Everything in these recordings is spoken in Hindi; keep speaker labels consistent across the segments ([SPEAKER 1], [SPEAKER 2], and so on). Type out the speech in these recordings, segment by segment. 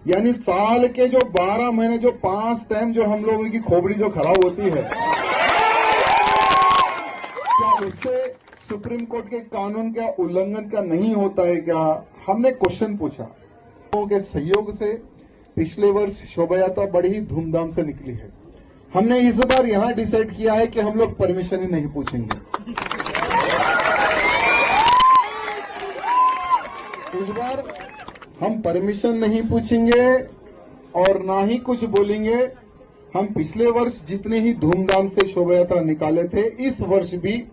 [SPEAKER 1] यानी साल के जो 12 महीने जो 5 टाइम जो हम लोगों की खोपड़ी जो खराब होती है, क्या उससे सुप्रीम कोर्ट के कानून का उल्लंघन का नहीं होता है क्या? हमने क्वेश्चन पूछा। लोगों के सहयोग से पिछले वर्ष शोभा यात्रा बड़ी ही धूमधाम से निकली है। हमने इस बार यहां डिसाइड किया है कि हम लोग परमिशन ही नहीं पूछेंगे। इस बार हम परमिशन नहीं पूछेंगे और ना ही कुछ बोलेंगे। हम पिछले वर्ष जितने ही धूमधाम से शोभा यात्रा निकाले थे, इस वर्ष भी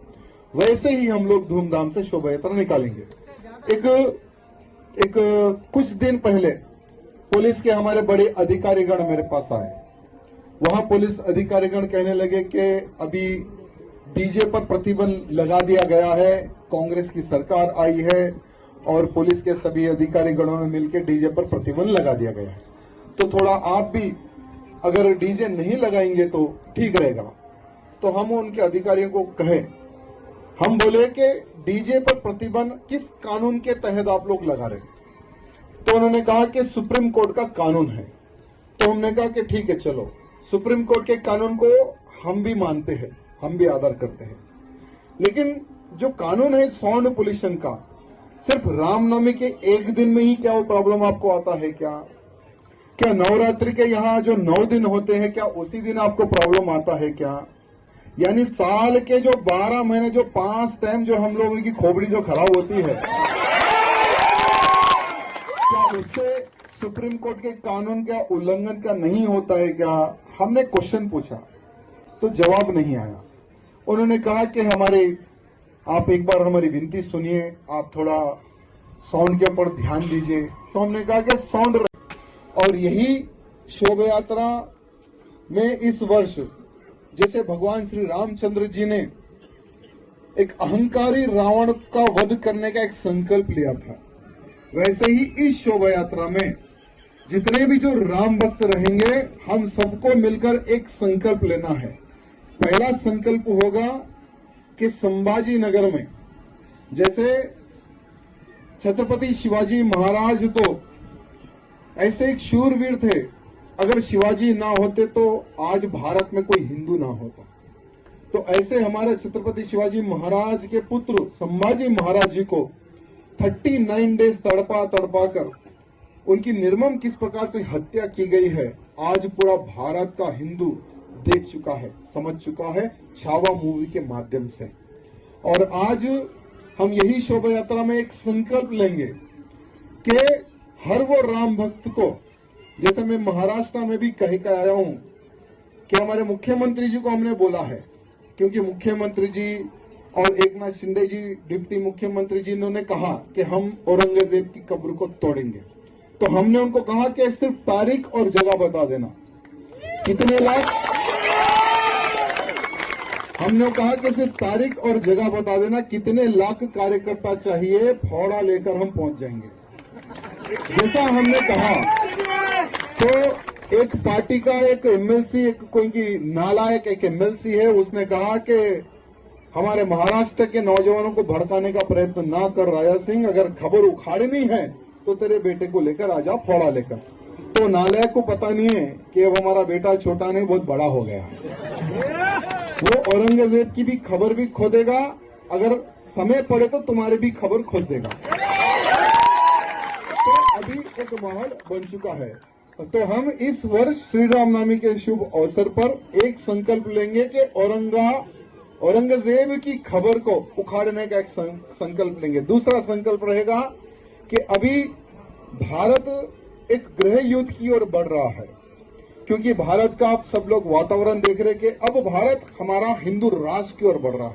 [SPEAKER 1] वैसे ही हम लोग धूमधाम से शोभा यात्रा निकालेंगे। एक कुछ दिन पहले पुलिस के हमारे बड़े अधिकारीगण मेरे पास आए। वहां पुलिस अधिकारीगण कहने लगे कि अभी डीजे पर प्रतिबंध लगा दिया गया है, कांग्रेस की सरकार आई है और पुलिस के सभी अधिकारीगणों ने मिलकर डीजे पर प्रतिबंध लगा दिया गया है, तो थोड़ा आप भी अगर डीजे नहीं लगाएंगे तो ठीक रहेगा। तो हम उनके अधिकारियों को कहे, हम बोले कि डीजे पर प्रतिबंध किस कानून के तहत आप लोग लगा रहे हैं? तो उन्होंने कहा कि सुप्रीम कोर्ट का कानून है। तो हमने कहा कि ठीक है, चलो सुप्रीम कोर्ट के कानून को हम भी मानते हैं, हम भी आदर करते हैं, लेकिन जो कानून है साउंड पोल्यूशन का, सिर्फ रामनवमी के एक दिन में ही क्या वो प्रॉब्लम आपको आता है क्या? क्या नवरात्रि के यहाँ जो 9 दिन होते हैं, क्या उसी दिन आपको प्रॉब्लम आता है क्या? यानी साल के जो 12 महीने जो 5 टाइम जो हम लोगों की खोपड़ी जो खराब होती है, क्या उससे सुप्रीम कोर्ट के कानून का उल्लंघन का नहीं होता है क्या? हमने क्वेश्चन पूछा तो जवाब नहीं आया। उन्होंने कहा कि आप एक बार हमारी विनती सुनिए, आप थोड़ा साउंड के ऊपर ध्यान दीजिए। तो हमने कहा कि साउंड, और यही शोभा यात्रा में इस वर्ष जैसे भगवान श्री रामचंद्र जी ने एक अहंकारी रावण का वध करने का एक संकल्प लिया था, वैसे ही इस शोभा यात्रा में जितने भी जो राम भक्त रहेंगे, हम सबको मिलकर एक संकल्प लेना है। पहला संकल्प होगा कि संभाजी नगर में, जैसे छत्रपति शिवाजी महाराज तो ऐसे एक शूरवीर थे, अगर शिवाजी ना होते तो आज भारत में कोई हिंदू ना होता। तो ऐसे हमारे छत्रपति शिवाजी महाराज के पुत्र संभाजी महाराज जी को 39 डेज तड़पा कर उनकी निर्मम किस प्रकार से हत्या की गई है, आज पूरा भारत का हिंदू देख चुका है, समझ चुका है, छावा मूवी के माध्यम से। और आज हम यही शोभा यात्रा में एक संकल्प लेंगे कि हर वो राम भक्त को, जैसे मैं महाराष्ट्र में भी कह के आया हूं कि हमारे मुख्यमंत्री जी को हमने बोला है, क्योंकि मुख्यमंत्री जी और एकनाथ शिंदे जी डिप्टी मुख्यमंत्री जी ने कहा कि हम औरंगजेब की कब्र को तोड़ेंगे। तो हमने उनको कहा कि सिर्फ तारीख और जगह बता देना, कितने लाख, हमने कहा कि सिर्फ तारीख और जगह बता देना, कितने लाख कार्यकर्ता चाहिए, फौड़ा लेकर हम पहुंच जाएंगे। जैसा हमने कहा, तो एक पार्टी का एक एमएलसी, एक कोई की नालायक एक एमएलसी है, उसने कहा कि हमारे महाराष्ट्र के नौजवानों को भड़काने का प्रयत्न ना कर राजा सिंह, अगर खबर उखाड़नी है तो तेरे बेटे को लेकर आ जा फौड़ा लेकर। तो नालायक को पता नहीं है कि अब हमारा बेटा छोटा नहीं बहुत बड़ा हो गया, वो औरंगजेब की भी खबर भी खो देगा, अगर समय पड़े तो तुम्हारी भी खबर खो देगा। तो अभी एक माहौल बन चुका है। तो हम इस वर्ष श्री रामनवमी के शुभ अवसर पर एक संकल्प लेंगे कि औरंगजेब की खबर को उखाड़ने का एक संकल्प लेंगे। दूसरा संकल्प रहेगा कि अभी भारत एक गृह युद्ध की ओर बढ़ रहा है, क्योंकि भारत का आप सब लोग वातावरण देख रहे कि अब भारत हमारा हिंदू राष्ट्र की ओर बढ़ रहा है।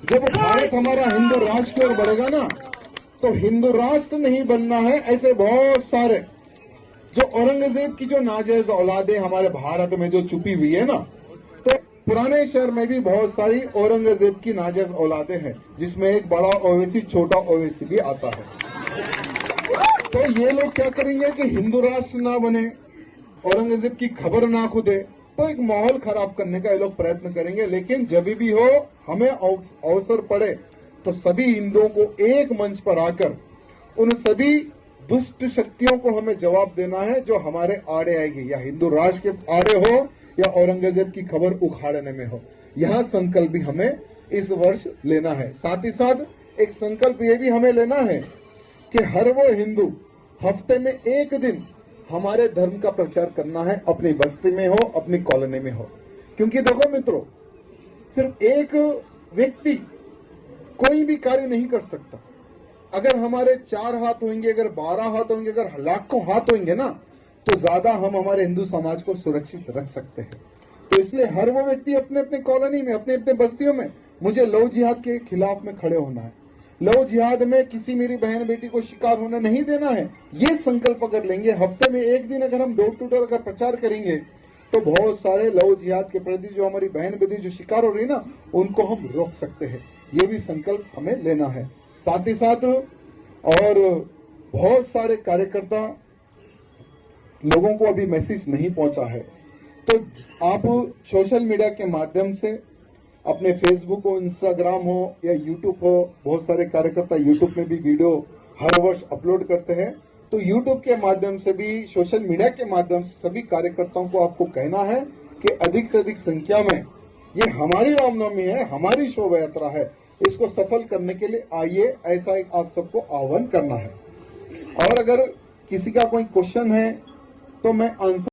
[SPEAKER 1] जब भारत हमारा हिंदू राष्ट्र की ओर बढ़ेगा ना, तो हिंदू राष्ट्र नहीं बनना है। ऐसे बहुत सारे जो औरंगजेब की जो नाजायज औलादे हमारे भारत में जो छुपी हुई है ना, तो पुराने शहर में भी बहुत सारी औरंगजेब की नाजायज औलादे हैं, जिसमें एक बड़ा ओवैसी छोटा ओवैसी भी आता है। तो ये लोग क्या करेंगे कि हिंदू राष्ट्र ना बने, औरंगजेब की खबर ना खुदे, तो एक माहौल खराब करने का ये लोग प्रयत्न करेंगे। लेकिन जब भी हो, हमें अवसर पड़े तो सभी हिंदुओं को एक मंच पर आकर उन सभी दुष्ट शक्तियों को हमें जवाब देना है जो हमारे आड़े आएगी, या हिंदू राष्ट्र के आड़े हो या औरंगजेब की खबर उखाड़ने में हो। यह संकल्प भी हमें इस वर्ष लेना है। साथ ही साथ एक संकल्प ये भी हमें लेना है कि हर वो हिंदू हफ्ते में एक दिन हमारे धर्म का प्रचार करना है, अपनी बस्ती में हो, अपनी कॉलोनी में हो। क्योंकि देखो मित्रों, सिर्फ एक व्यक्ति कोई भी कार्य नहीं कर सकता। अगर हमारे 4 हाथ होंगे, अगर 12 हाथ होंगे, अगर लाखों हाथ होंगे ना, तो ज्यादा हम हमारे हिंदू समाज को सुरक्षित रख सकते हैं। तो इसलिए हर वो व्यक्ति अपने अपने कॉलोनी में, अपने अपने बस्तियों में मुझे लव जिहाद के खिलाफ में खड़े होना है। लव जिहाद में किसी मेरी बहन बेटी को शिकार होने नहीं देना है। ये संकल्प अगर लेंगे, हफ्ते में एक दिन अगर हम डोर टू डोर अगर प्रचार करेंगे, तो बहुत सारे लव जिहाद के प्रति जो हमारी बहन बेटी जो शिकार हो रही है ना, उनको हम रोक सकते हैं। ये भी संकल्प हमें लेना है। साथ ही साथ और बहुत सारे कार्यकर्ता लोगों को अभी मैसेज नहीं पहुंचा है, तो आप सोशल मीडिया के माध्यम से अपने फेसबुक हो, इंस्टाग्राम हो या यूट्यूब हो, बहुत सारे कार्यकर्ता यूट्यूब में भी वीडियो हर वर्ष अपलोड करते हैं। तो यूट्यूब के माध्यम से भी, सोशल मीडिया के माध्यम से सभी कार्यकर्ताओं को आपको कहना है कि अधिक से अधिक संख्या में, ये हमारी रामनवमी है, हमारी शोभा यात्रा है, इसको सफल करने के लिए आइए, ऐसा एक आप सबको आह्वान करना है। और अगर किसी का कोई क्वेश्चन है तो मैं आंसर